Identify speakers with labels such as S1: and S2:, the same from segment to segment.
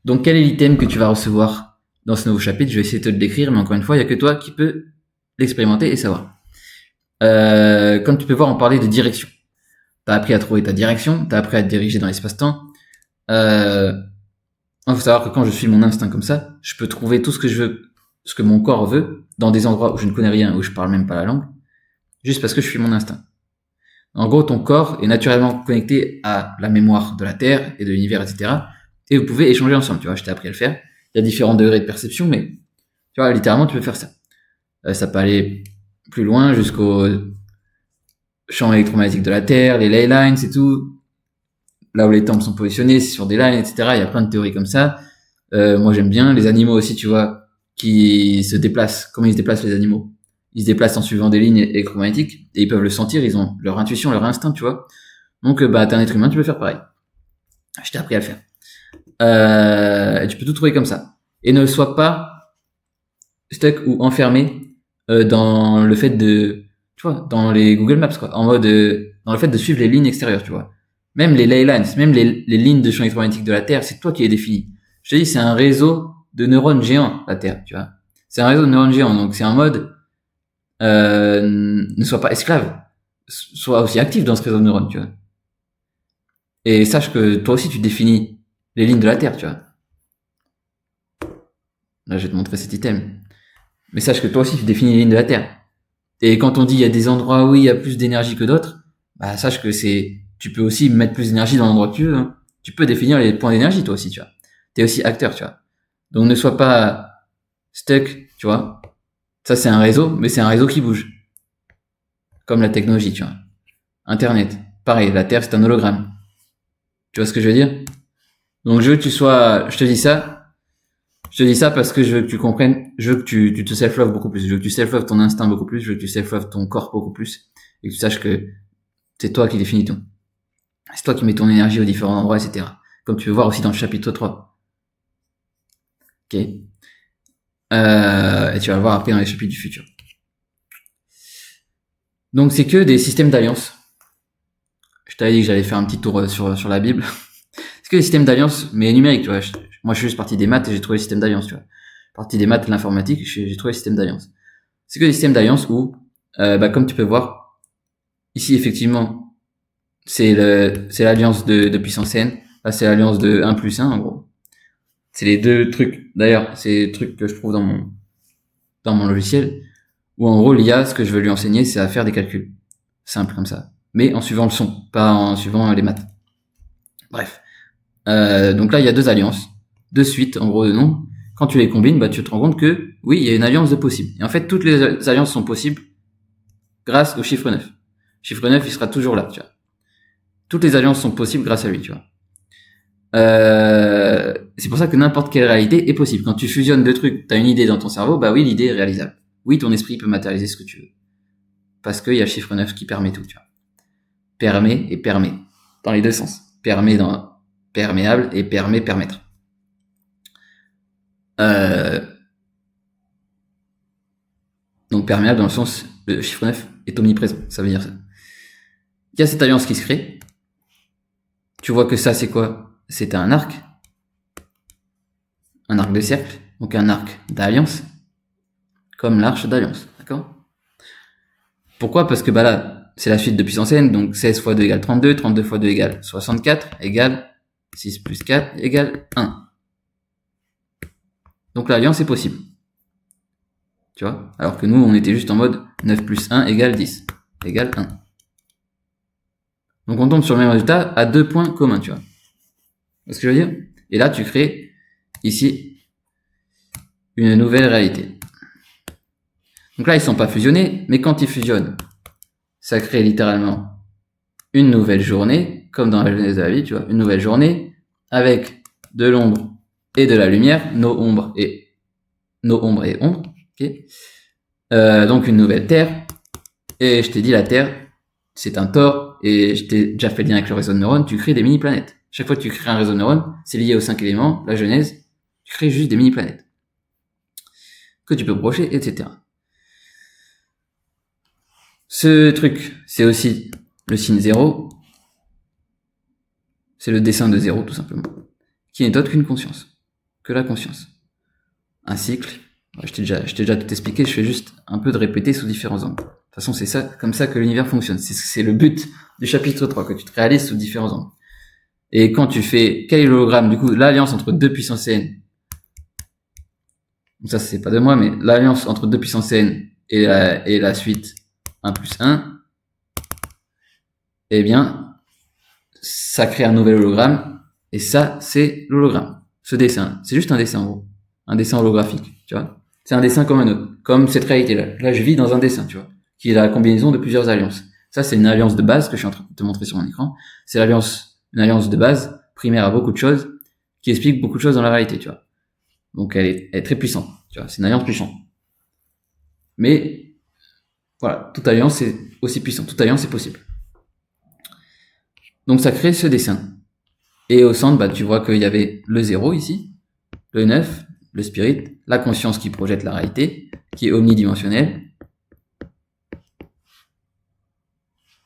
S1: Donc, quel est l'item que tu vas recevoir dans ce nouveau chapitre? Je vais essayer de te le décrire, mais encore une fois, il n'y a que toi qui peux l'expérimenter et savoir. Comme tu peux voir, on parlait de direction. T'as appris à trouver ta direction, t'as appris à te diriger dans l'espace-temps. Il faut savoir que quand je suis mon instinct comme ça, je peux trouver tout ce que je veux, ce que mon corps veut, dans des endroits où je ne connais rien, où je parle même pas la langue, juste parce que je suis mon instinct. En gros, ton corps est naturellement connecté à la mémoire de la Terre et de l'univers, etc. Et vous pouvez échanger ensemble, tu vois, je t'ai appris à le faire. Il y a différents degrés de perception, mais tu vois, littéralement, tu peux faire ça. Ça peut aller plus loin jusqu'au champ électromagnétique de la Terre, les ley lines et tout. Là où les temples sont positionnés, c'est sur des lines, etc. Il y a plein de théories comme ça. Moi, j'aime bien. Les animaux aussi, tu vois, qui se déplacent. Comment ils se déplacent, les animaux? Ils se déplacent en suivant des lignes électromagnétiques et ils peuvent le sentir. Ils ont leur intuition, leur instinct, tu vois. Donc, t'es un être humain, tu peux faire pareil. Je t'ai appris à le faire. Tu peux tout trouver comme ça. Et ne sois pas stuck ou enfermé dans le fait de, tu vois, dans les Google Maps, quoi. En mode, dans le fait de suivre les lignes extérieures, tu vois. Même les ley lines, même les lignes de champ électromagnétique de la Terre, c'est toi qui les définis. Je te dis, c'est un réseau de neurones géants, la Terre, tu vois. C'est un réseau de neurones géants, donc c'est un mode, ne sois pas esclave. Sois aussi actif dans ce réseau de neurones, tu vois. Et sache que toi aussi tu définis les lignes de la Terre, tu vois. Là, je vais te montrer cet item. Mais sache que toi aussi tu définis les lignes de la Terre. Et quand on dit il y a des endroits où il y a plus d'énergie que d'autres, bah sache que tu peux aussi mettre plus d'énergie dans l'endroit que tu veux. Hein. Tu peux définir les points d'énergie toi aussi, tu vois. T'es aussi acteur, tu vois. Donc ne sois pas stuck, tu vois. Ça c'est un réseau, mais c'est un réseau qui bouge. Comme la technologie, tu vois. Internet, pareil, la Terre c'est un hologramme. Tu vois ce que je veux dire? Donc je veux que tu sois, je te dis ça parce que je veux que tu comprennes, je veux que tu te self-love beaucoup plus, je veux que tu self-love ton instinct beaucoup plus, je veux que tu self-love ton corps beaucoup plus, et que tu saches que c'est toi qui définis tout. C'est toi qui mets ton énergie aux différents endroits, etc. Comme tu peux voir aussi dans le chapitre 3. Ok. Et tu vas le voir après dans les chapitres du futur. Donc c'est que des systèmes d'alliance. Je t'avais dit que j'allais faire un petit tour sur la Bible. C'est que des systèmes d'alliance, mais numériques, tu vois. Moi je suis juste parti des maths et j'ai trouvé le système d'alliance, tu vois. Partie des maths, l'informatique, j'ai trouvé le système d'alliance. C'est que des systèmes d'alliance où, comme tu peux voir, ici effectivement, c'est l'alliance de puissance n. Là, c'est l'alliance de 1 plus 1, en gros. C'est les deux trucs. D'ailleurs, c'est les trucs que je trouve dans mon logiciel, où en gros, l'IA, ce que je veux lui enseigner, c'est à faire des calculs. Simple comme ça. Mais en suivant le son, pas en suivant les maths. Bref. Donc là, il y a deux alliances. De suite, en gros, de nom. Quand tu les combines, tu te rends compte que, oui, il y a une alliance de possible. Et en fait, toutes les alliances sont possibles grâce au chiffre 9. Le chiffre 9, il sera toujours là, tu vois. Toutes les alliances sont possibles grâce à lui, tu vois. C'est pour ça que n'importe quelle réalité est possible. Quand tu fusionnes deux trucs, t'as une idée dans ton cerveau, bah oui, l'idée est réalisable. Oui, ton esprit peut matérialiser ce que tu veux. Parce qu'il y a le chiffre 9 qui permet tout, tu vois. Permet et permet. Dans les deux sens. Permet dans perméable et permettre. Donc perméable dans le sens, le chiffre 9 est omniprésent, ça veut dire ça. Il y a cette alliance qui se crée. Tu vois que ça, c'est quoi? C'est un arc de cercle, donc un arc d'alliance, comme l'arche d'alliance, d'accord? Pourquoi? Parce que là, c'est la suite de puissance n, donc 16 fois 2 égale 32, 32 fois 2 égale 64, égale 6 plus 4 égale 1. Donc l'alliance est possible. Tu vois? Alors que nous, on était juste en mode 9 plus 1 égale 10, égale 1. Donc on tombe sur le même résultat à deux points communs, tu vois. C'est ce que je veux dire? Et là, tu crées ici une nouvelle réalité. Donc là, ils sont pas fusionnés, mais quand ils fusionnent, ça crée littéralement une nouvelle journée, comme dans la genèse de la vie, tu vois, une nouvelle journée avec de l'ombre et de la lumière, nos ombres et ombres, ok. Donc une nouvelle terre. Et je t'ai dit la terre, c'est un tore, et je t'ai déjà fait le lien avec le réseau de neurones. Tu crées des mini planètes. Chaque fois que tu crées un réseau de neurones, c'est lié aux 5 éléments, la genèse. Tu crées juste des mini planètes que tu peux brocher, etc. Ce truc, c'est aussi le signe 0. C'est le dessin de 0, tout simplement. Qui n'est autre qu'une conscience. que la conscience. Un cycle, je t'ai déjà tout expliqué, je fais juste un peu de répéter sous différents angles. De toute façon, c'est ça, comme ça que l'univers fonctionne. C'est le but du chapitre 3, que tu te réalises sous différents angles. Et quand tu fais, quel est l'hologramme? Du coup, l'alliance entre deux puissances n. Donc ça, c'est pas de moi, mais l'alliance entre deux puissances n et la suite 1 plus 1, eh bien, ça crée un nouvel hologramme. Et ça, c'est l'hologramme. Ce dessin, c'est juste un dessin, en gros. Un dessin holographique, tu vois. C'est un dessin comme un autre. Comme cette réalité-là. Là, je vis dans un dessin, tu vois. Qui est la combinaison de plusieurs alliances. Ça, c'est une alliance de base que je suis en train de te montrer sur mon écran. C'est une alliance de base, primaire à beaucoup de choses, qui explique beaucoup de choses dans la réalité, tu vois. Donc, elle est très puissante, tu vois. C'est une alliance puissante. Mais, voilà. Toute alliance est aussi puissante. Toute alliance est possible. Donc, ça crée ce dessin. Et au centre, tu vois qu'il y avait le 0 ici, le 9, le spirit, la conscience qui projette la réalité, qui est omnidimensionnelle,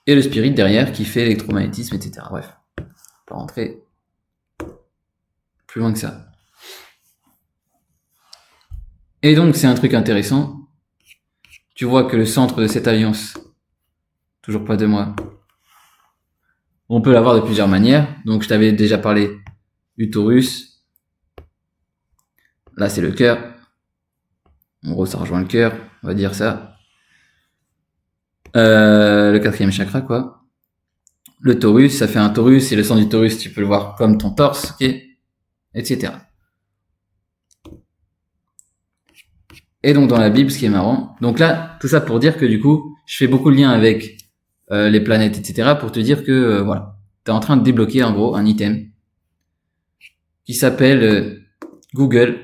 S1: et le spirit derrière qui fait l'électromagnétisme, etc. Bref, on va pas rentrer plus loin que ça. Et donc, c'est un truc intéressant. Tu vois que le centre de cette alliance, toujours pas de moi, on peut l'avoir de plusieurs manières. Donc, je t'avais déjà parlé du taurus. Là, c'est le cœur. En gros, ça rejoint le cœur, on va dire ça. Le 4e chakra, quoi. Le taurus, ça fait un taurus, et le centre du taurus, tu peux le voir comme ton torse, ok, etc. Et donc, dans la Bible, ce qui est marrant, donc là, tout ça pour dire que du coup, je fais beaucoup de liens avec les planètes, etc., pour te dire que, voilà, t'es en train de débloquer, en gros, un item qui s'appelle Google.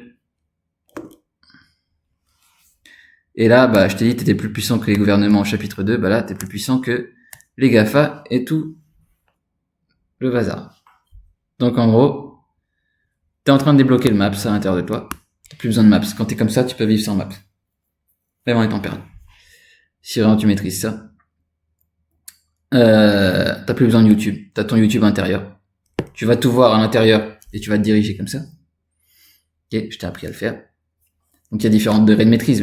S1: Et là, je t'ai dit, t'étais plus puissant que les gouvernements au chapitre 2, là, t'es plus puissant que les GAFA et tout le bazar. Donc, en gros, t'es en train de débloquer le Maps à l'intérieur de toi. T'as plus besoin de Maps. Quand t'es comme ça, tu peux vivre sans Maps. Même en étant perdu. Si vraiment tu maîtrises ça. T'as plus besoin de YouTube. T'as ton YouTube intérieur. Tu vas tout voir à l'intérieur et tu vas te diriger comme ça. Ok, je t'ai appris à le faire. Donc, il y a différents degrés de maîtrise,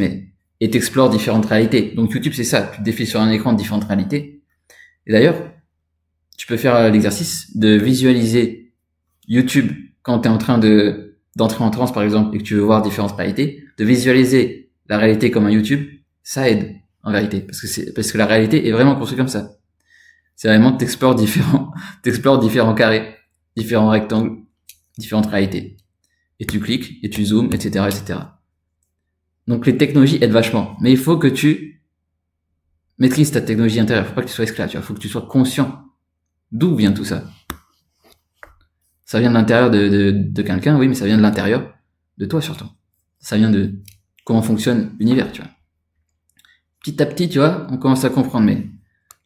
S1: et t'explores différentes réalités. Donc, YouTube, c'est ça. Tu te défiles sur un écran de différentes réalités. Et d'ailleurs, tu peux faire l'exercice de visualiser YouTube quand t'es en train d'entrer en transe, par exemple, et que tu veux voir différentes réalités, de visualiser la réalité comme un YouTube, ça aide, en vérité. Parce que la réalité est vraiment construite comme ça. C'est vraiment que t'explores différents carrés, différents rectangles, différentes réalités. Et tu cliques, et tu zoomes, etc., etc. Donc, les technologies aident vachement. Mais il faut que tu maîtrises ta technologie intérieure. Faut pas que tu sois esclave, tu vois. Faut que tu sois conscient. D'où vient tout ça? Ça vient de l'intérieur de quelqu'un, oui, mais ça vient de l'intérieur de toi surtout. Ça vient de comment fonctionne l'univers, tu vois. Petit à petit, tu vois, on commence à comprendre, mais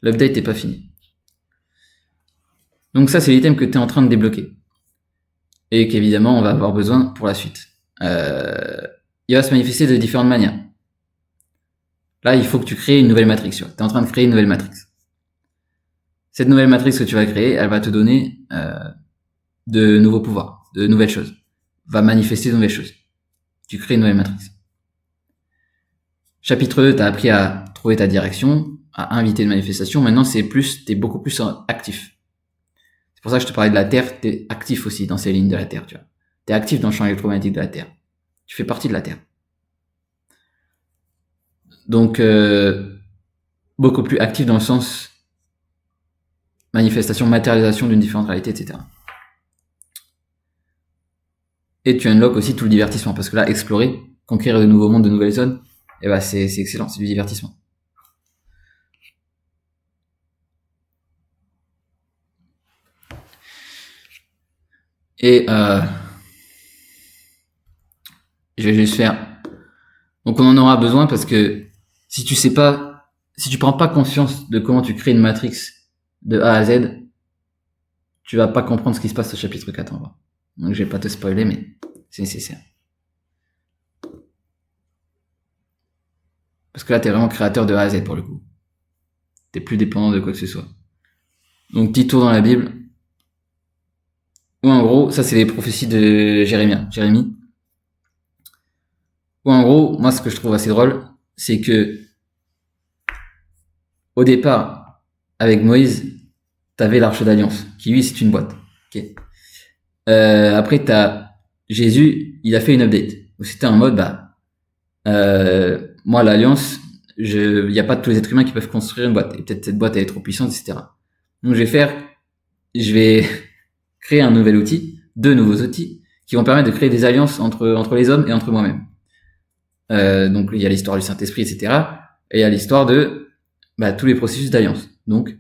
S1: l'update n'est pas fini. Donc ça, c'est l'item que tu es en train de débloquer. Et qu'évidemment, on va avoir besoin pour la suite. Il va se manifester de différentes manières. Là, il faut que tu crées une nouvelle matrix, tu vois. Tu es en train de créer une nouvelle matrix. Cette nouvelle matrix que tu vas créer, elle va te donner de nouveaux pouvoirs, de nouvelles choses. Va manifester de nouvelles choses. Tu crées une nouvelle matrix. Chapitre 2, t'as appris à trouver ta direction, à inviter une manifestation. Maintenant, t'es beaucoup plus actif. C'est pour ça que je te parlais de la Terre, t'es actif aussi dans ces lignes de la Terre, tu vois. T'es actif dans le champ électromagnétique de la Terre. Tu fais partie de la Terre. Donc, beaucoup plus actif dans le sens manifestation, matérialisation d'une différente réalité, etc. Et tu unlock aussi tout le divertissement, parce que là, explorer, conquérir de nouveaux mondes, de nouvelles zones, c'est excellent, c'est du divertissement. Et je vais juste faire. Donc on en aura besoin parce que si tu prends pas conscience de comment tu crées une matrix de A à Z, tu vas pas comprendre ce qui se passe au chapitre 4 en bas. Donc je vais pas te spoiler, mais c'est nécessaire. Parce que là, t'es vraiment créateur de A à Z pour le coup. T'es plus dépendant de quoi que ce soit. Donc petit tour dans la Bible. Ou en gros, ça c'est les prophéties de Jérémie. Ou en gros, moi, ce que je trouve assez drôle, c'est que, au départ, avec Moïse, t'avais l'Arche d'Alliance, qui lui, c'est une boîte. Ok. Après, t'as Jésus, il a fait une update. Où c'était en mode, moi, l'Alliance, il n'y a pas tous les êtres humains qui peuvent construire une boîte. Et peut-être cette boîte, elle est trop puissante, etc. Donc, je vais créer un nouvel outil, 2 nouveaux outils, qui vont permettre de créer des alliances entre les hommes et entre moi-même. Donc, il y a l'histoire du Saint-Esprit, etc. Et il y a l'histoire de tous les processus d'alliance. Donc,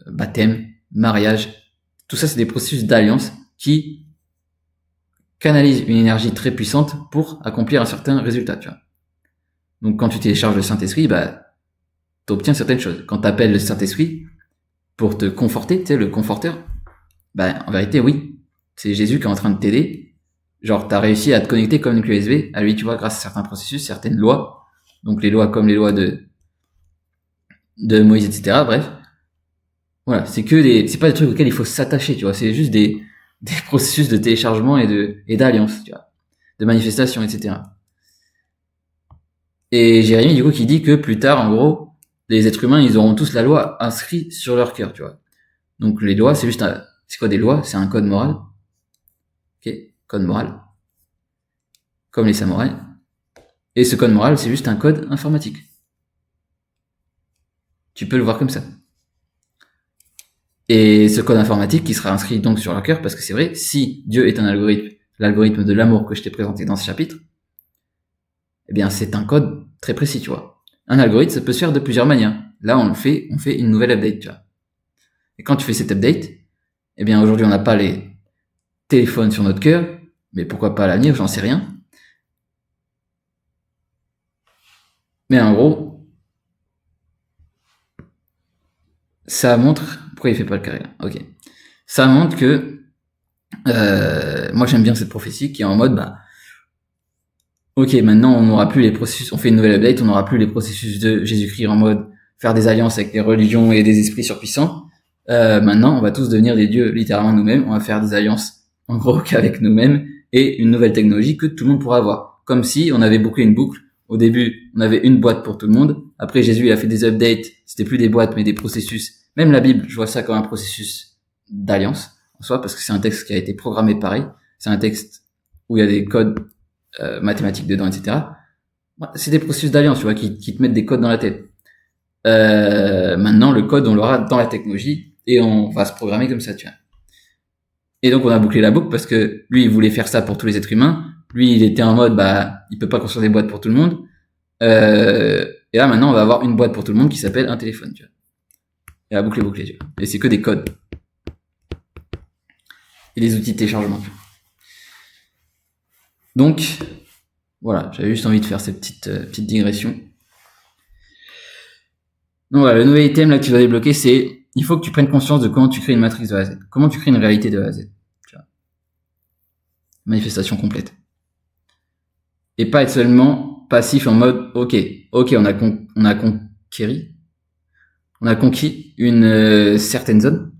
S1: baptême, mariage, tout ça, c'est des processus d'alliance qui canalisent une énergie très puissante pour accomplir un certain résultat, tu vois. Donc, quand tu télécharges le Saint-Esprit, tu obtiens certaines choses. Quand tu appelles le Saint-Esprit pour te conforter, tu sais, le conforteur, en vérité, oui, c'est Jésus qui est en train de t'aider. Genre, t'as réussi à te connecter comme une clé USB à lui, tu vois, grâce à certains processus, certaines lois. Donc, les lois comme les lois de Moïse, etc. Bref. Voilà. C'est pas des trucs auxquels il faut s'attacher, tu vois. C'est juste des processus de téléchargement et d'alliance, tu vois. De manifestation, etc. Et Jérémie, du coup, qui dit que plus tard, en gros, les êtres humains, ils auront tous la loi inscrite sur leur cœur, tu vois. Donc, les lois, c'est quoi des lois? C'est un code moral. Ok? Code moral. Comme les samouraïs. Et ce code moral, c'est juste un code informatique. Tu peux le voir comme ça. Et ce code informatique qui sera inscrit donc sur leur cœur, parce que c'est vrai, si Dieu est un algorithme, l'algorithme de l'amour que je t'ai présenté dans ce chapitre, eh bien c'est un code très précis, tu vois. Un algorithme, ça peut se faire de plusieurs manières. Là, on fait une nouvelle update, tu vois. Et quand tu fais cette update, eh bien aujourd'hui, on n'a pas les téléphones sur notre cœur, mais pourquoi pas à l'avenir, j'en sais rien. Mais en gros, ça montre... Pourquoi il fait pas le carré là? Ok. Ça montre que... moi, j'aime bien cette prophétie qui est en mode... ok, maintenant, on n'aura plus les processus... On fait une nouvelle update, on n'aura plus les processus de Jésus-Christ en mode faire des alliances avec des religions et des esprits surpuissants. Maintenant, on va tous devenir des dieux littéralement nous-mêmes. On va faire des alliances, en gros, qu'avec nous-mêmes et une nouvelle technologie que tout le monde pourra avoir. Comme si on avait bouclé une boucle. Au début, on avait une boîte pour tout le monde. Après, Jésus, il a fait des updates. C'était plus des boîtes, mais des processus. Même la Bible, je vois ça comme un processus d'alliance, en soi, parce que c'est un texte qui a été programmé pareil. C'est un texte où il y a des codes mathématiques dedans, etc. C'est des processus d'alliance, tu vois, qui te mettent des codes dans la tête. Maintenant, le code, on l'aura dans la technologie et on va se programmer comme ça, tu vois. Et donc, on a bouclé la boucle parce que lui, il voulait faire ça pour tous les êtres humains. Lui, il était en mode, il peut pas construire des boîtes pour tout le monde. Et là, maintenant, on va avoir une boîte pour tout le monde qui s'appelle un téléphone, tu vois. Et la boucle est bouclée, tu vois. Et c'est que des codes. Et des outils de téléchargement, tu vois. Donc, voilà, j'avais juste envie de faire cette petite digression. Donc voilà, le nouvel item là que tu dois débloquer, c'est il faut que tu prennes conscience de comment tu crées une matrice de A à Z. Comment tu crées une réalité de A à Z. Tu vois. Manifestation complète. Et pas être seulement passif en mode ok, on a conquis une certaine zone.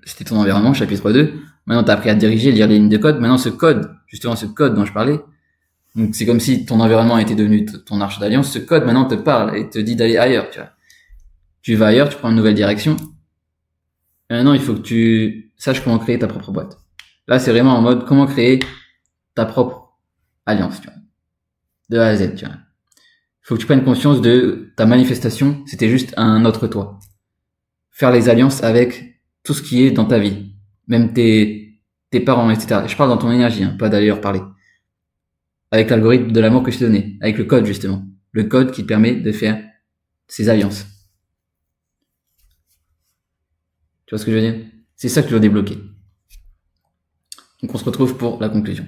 S1: C'était ton environnement, chapitre 2. Maintenant, tu as appris à diriger, lire les lignes de code. Maintenant, ce code dont je parlais, donc c'est comme si ton environnement était devenu ton arche d'alliance. Ce code maintenant te parle et te dit d'aller ailleurs, tu vois. Tu vas ailleurs, tu prends une nouvelle direction. Et maintenant, il faut que tu saches comment créer ta propre boîte. Là, c'est vraiment en mode comment créer ta propre alliance, tu vois. De A à Z, tu vois. Il faut que tu prennes conscience de ta manifestation, c'était juste un autre toi. Faire les alliances avec tout ce qui est dans ta vie. Même tes parents, etc. Je parle dans ton énergie, pas d'aller leur parler. Avec l'algorithme de l'amour que je t'ai donné. Avec le code, justement. Le code qui te permet de faire ces alliances. Tu vois ce que je veux dire? C'est ça que je dois débloquer. Donc on se retrouve pour la conclusion.